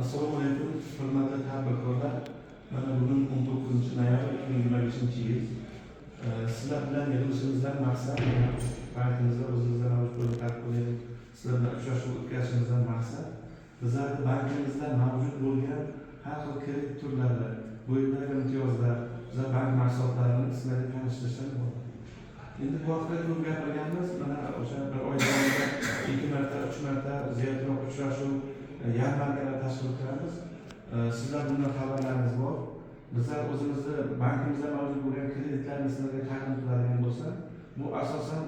Assalomu alaykum, hurmatli tadbirkorlar. Mana bugun 19-noyabr 2025-yil. Sizlar bilan yig'ilishimizdan maqsad bankimizda o'zimizda mavjud bo'lgan tadbirkorlar sizlar bilan uchrashuv o'tkazishimizdan maqsad bizlar bankimizda mavjud bo'lgan har xil kredit turlari, bo'yidagi imtiyozlar, bizlar bank mahsulotlarini sizlarga tanishtirishdan bo'ldi. Endi bu haqda ko'p gapirganmiz. Mana o'sha bir oy davomida 2 marta, 3 marta ziyorat uchrashuv, yarmarkalar tashkil qilamiz. Sizlar bundan xabarlaringiz bor. Bizlar o'zimizni bankimizda mavjud bo'lgan kreditlarni sizlarga taqdim qiladigan bo'lsa, bu asosan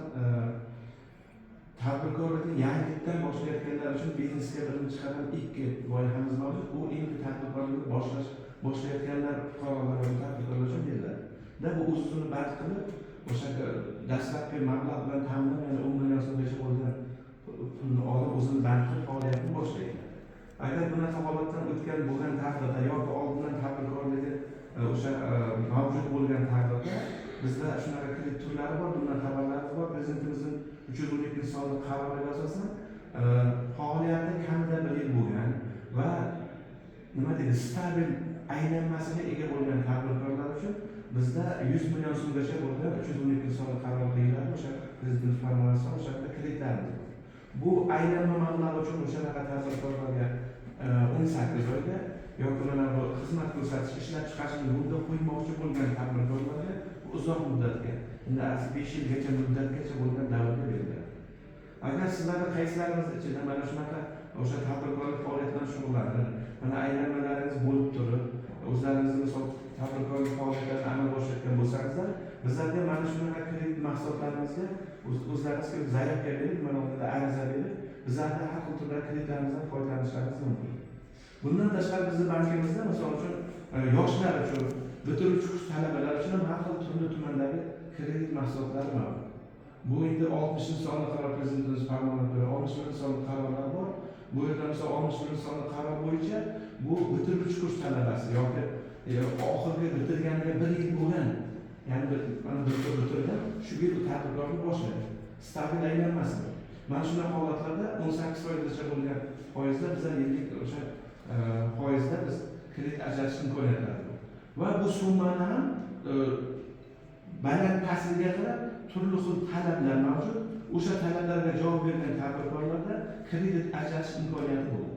tadbirkorlikni yangilikdan boshlayotganlar uchun biznesga birinchi qadam ikki loyihamiz mavjud. Bu endi tadbirkorlikni boshlayotganlar fuqarolar va tadbirkorlar uchun beriladi. Bu o'zini band qilib, o'sha dastlabki mablag' bilan ta'minlangan 10 million so'mgacha bo'lgan pulni olib o'zini band qilib faoliyatini boshlaydi. Agar bunaqa holatdan o'tgan bo'lgan taqdirda yoki oldindan tadbirkorligi o'sha mavjud bo'lgan taqdirda bizda shunaqa kredit turlari bor, bundan xabarlarimiz bor. Prezidentimizning 312-sonli qaroriga asosan faoliyati kamida 1 yil bo'lgan va nima deydi, stabil aylanmasiga ega bo'lgan tadbirkorlar uchun bizda 100 million so'mgacha bo'lgan 312-sonli qaror deyiladi. O'sha prezident farmoni asosida o'sha kreditlarimiz bor. Bu aylanma mablag'i uchun o'shanaqa tadbirkorlarga 18 oyga yoki mana bu xizmat ko'rsatish, ishlab chiqarishni yo'lga qo'ymoqchi bo'lgan tadbirkorlarga uzoq muddatga, endi 5 yilgacha muddatgacha bo'lgan davrga beriladi. Agar sizlarning qaysilaringiz ichida mana shunaqa o'sha tadbirkorlik faoliyati bilan shug'ullanib, mana aylanmalaringiz bo'lib turib, o'zlaringizni misol tadbirkorlik faoliyatlarini amalga oshirayotgan bo'lsangizlar, bizlarga mana shunaqa kredit mahsulotlarimizga o'zlaringiz kelib zaryadka berib, mana unda ariza berib, bizlarga har xil turdagi kreditlarimizdan foydalanishlaringiz mumkin. Bundan tashqari bizning bankimizda misol uchun yoshlar uchun, bitiruvchi kurs talabalar uchun har xil turli tumandagi kredit mahsulotlari mavjud. Bu endi 60-sonli qaror prezidentimiz farmoniga ko'ra 61-sonli qarorlar bor. Bu yerda misol 61-sonli qaror bo'yicha bu bitiruvchi kurs talabasi yoki oxirgi bitirganiga 1 yil bo'lgan, ya'ni mana bitirgan, shu yil tadbirkorlik boshlaydi. Stabil aylanmasi. Mana shunday holatlarda 18 foizgacha bo'lgan foizda bizlar yillik o'sha foizda biz kredit ajratish imkoniyatlari bor. Va bu summani ham baland pasliga qarab turli xil talablar mavjud. O'sha talablarga javob bergan tadbirkorlarda kredit ajratish imkoniyati bo'ladi.